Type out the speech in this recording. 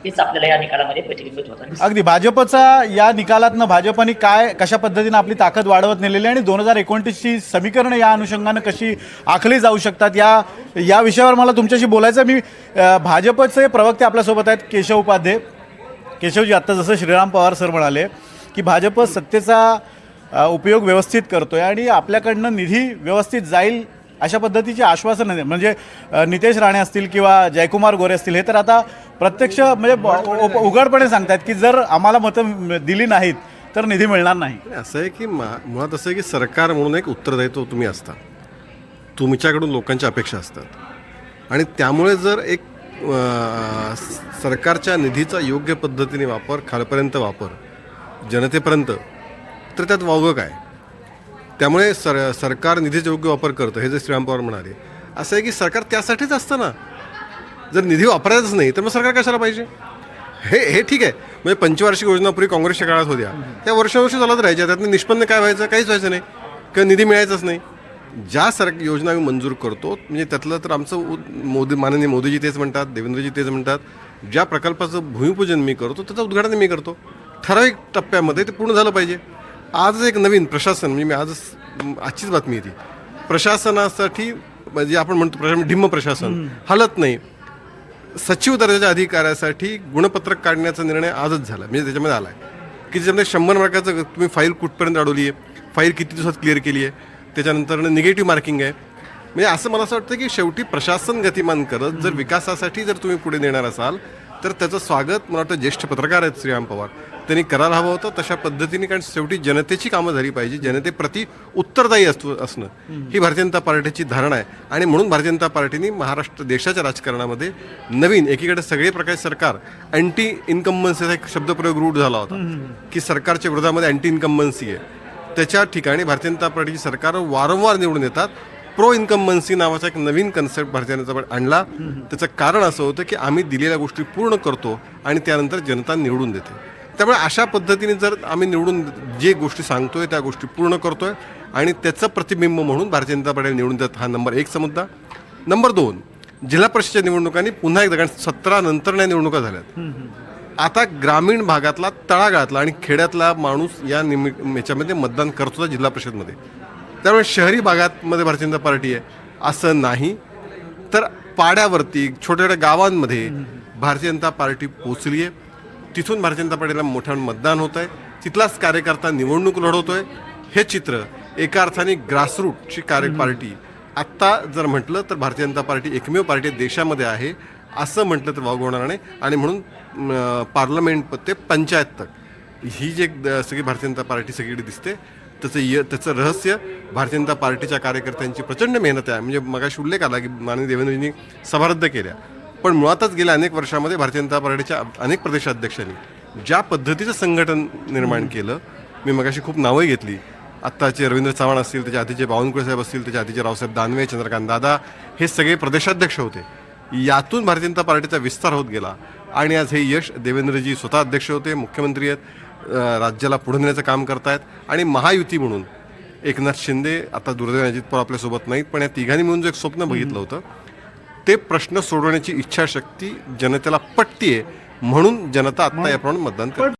तेच आपल्याला या निकालामध्ये प्रतिबिंबित होतं. अगदी भाजपचा या निकालातनं भाजपने काय कशा पद्धतीनं आपली ताकद वाढवत नेलेली आणि 2029ची समीकरणं या अनुषंगानं कशी आखली जाऊ शकतात या विषयावर मला तुमच्याशी बोलायचं. मी भाजपचे प्रवक्ते आपल्यासोबत आहेत केशव उपाध्ये. केशवजी, आत्ता जसं श्रीराम पवार सर म्हणाले की भाजप सत्तेचा उपयोग व्यवस्थित करतोय आणि आपल्याकडनं निधी व्यवस्थित जाईल अशा पद्धतीचे आश्वासन आहे. म्हणजे नितेश राणे असतील किंवा जयकुमार गोरे असतील हे तर आता प्रत्यक्ष म्हणजे उघडपणे सांगतात की जर आम्हाला मतं दिली नाहीत तर निधी मिळणार नाही. असं आहे की मुळात असं आहे की सरकार म्हणून एक उत्तरदायित्व तुम्ही असता, तुमच्याकडून लोकांच्या अपेक्षा असतात आणि त्यामुळे जर एक सरकारच्या निधीचा योग्य पद्धतीने वापर, खालपर्यंत वापर, जनतेपर्यंत, तर त्यात वावगं काय. त्यामुळे सरकार निधीचा योग्य वापर करतं हे जे श्रीराम पवार म्हणाले. असं आहे की सरकार त्यासाठीच असतं ना. जर निधी वापरायचाच नाही तर मग सरकार कशाला पाहिजे. हे ठीक आहे. म्हणजे पंचवार्षिक योजना पूर्वी काँग्रेसच्या काळात होत्या, त्या वर्षावर्षी चालत राहायच्या. त्यातनं निष्पन्न काय व्हायचं, काहीच व्हायचं नाही किंवा निधी मिळायचाच नाही. ज्या योजना आम्ही मंजूर करतो म्हणजे त्यातलं तर आमचं माननीय मोदीजी तेच म्हणतात, देवेंद्रजी तेच म्हणतात, ज्या प्रकल्पाचं भूमिपूजन मी करतो त्याचं उद्घाटन मी करतो. ठराविक टप्प्यामध्ये ते पूर्ण झालं पाहिजे. आजच एक नवीन प्रशासन म्हणजे आजचीच बातमी ती प्रशासनासाठी म्हणजे आपण म्हणतो ढिम्म प्रशासन हलत नाही. सचिव दर्जाच्या अधिकाऱ्यासाठी गुणपत्रक काढण्याचा निर्णय आजच झाला म्हणजे त्याच्यामध्ये आला आहे की त्याच्यामध्ये 100 मार्काचं तुम्ही फाईल कुठपर्यंत अडवली आहे, फाईल किती दिवसात क्लिअर केली आहे, त्याच्यानंतर निगेटिव्ह मार्किंग आहे. म्हणजे असं मला असं वाटतं की शेवटी प्रशासन गतिमान करत जर विकासासाठी जर तुम्ही पुढे नेणार असाल तर त्याचं स्वागत मला वाटतं ज्येष्ठ पत्रकार आहेत श्रीराम पवार त्यांनी करायला हवं होतं तशा पद्धतीने. कारण शेवटी जनतेची कामं झाली पाहिजे, जनतेप्रती उत्तरदायी असणं ही भारतीय जनता पार्टीची धारणा आहे. आणि म्हणून भारतीय जनता पार्टीने महाराष्ट्र देशाच्या राजकारणामध्ये नवीन एकीकडे सगळे प्रकारचे सरकार अँटी इन्कम्बन्सीचा एक शब्दप्रयोग रूढ झाला होता की सरकारच्या विरोधामध्ये अँटी इन्कम्बन्सी आहे. त्याच्या ठिकाणी भारतीय जनता पार्टीची सरकार वारंवार निवडून येतात. प्रो इन्कम्बन्सी नावाचा एक नवीन कन्सेप्ट भारतीय जनता पार्टी आणला. त्याचं कारण असं होतं की आम्ही दिलेल्या गोष्टी पूर्ण करतो आणि त्यानंतर जनता निवडून देते. त्यामुळे अशा पद्धतीने जर आम्ही निवडून जे गोष्टी सांगतोय त्या गोष्टी पूर्ण करतोय आणि त्याचं प्रतिबिंब म्हणून भारतीय जनता पार्टी निवडून देत हा नंबर 1चा मुद्दा. नंबर 2, जिल्हा परिषदेच्या निवडणुकांनी पुन्हा एकदा कारण 17 नंतर या निवडणुका झाल्यात. आता ग्रामीण भागातला, तळागाळातला आणि खेड्यातला माणूस याच्यामध्ये मतदान करतो होता जिल्हा परिषदमध्ये. त्यामुळे शहरी भागामध्ये भारतीय जनता पार्टी आहे असं नाही, तर पाड्यावरती छोट्या छोट्या गावांमध्ये भारतीय जनता पार्टी पोचली आहे. तिथून भारतीय जनता पार्टीला मोठ्या मतदान होत आहे, तिथलाच कार्यकर्ता निवडणूक लढवतोय. हे चित्र एका अर्थाने ग्रासरूटची पार्टी आत्ता जर म्हटलं तर भारतीय जनता पार्टी एकमेव पार्टी देशामध्ये आहे असं म्हटलं तर वावग होणार नाही. आणि म्हणून पार्लमेंट ते पंचायत तक ही जी सगळी भारतीय जनता पार्टी सगळीकडे दिसते त्याचं रहस्य भारतीय जनता पार्टीच्या कार्यकर्त्यांची प्रचंड मेहनत आहे. म्हणजे मगाशी उल्लेख आला की माननीय देवेंद्रजींनी सभा रद्द केल्या, पण मुळातच गेल्या अनेक वर्षामध्ये भारतीय जनता पार्टीच्या अनेक प्रदेशाध्यक्षांनी ज्या पद्धतीचं संघटन निर्माण केलं, मी मगाशी खूप नावंही घेतली. आत्ताचे रवींद्र चव्हाण असतील, त्याच्या आधीचे बावनकुळे साहेब असतील, त्याच्या आधीचे रावसाहेब दानवे, चंद्रकांत दादा, हे सगळे प्रदेशाध्यक्ष होते. यातून भारतीय जनता पार्टीचा विस्तार होत गेला आणि आज हे यश देवेंद्रजी स्वतः अध्यक्ष होते, मुख्यमंत्री आहेत, राज्याला पुढे नेण्याचं काम करतायत. आणि महायुती म्हणून एकनाथ शिंदे, आता दुर्दैवाने अजित पवार आपल्यासोबत नाहीत, पण या तिघांनी मिळून जो एक स्वप्न बघितलं होतं ते प्रश्न सोडवण्याची इच्छाशक्ती जनतेला पटतीये म्हणून जनता आत्ता याप्रमाणे मतदान करते.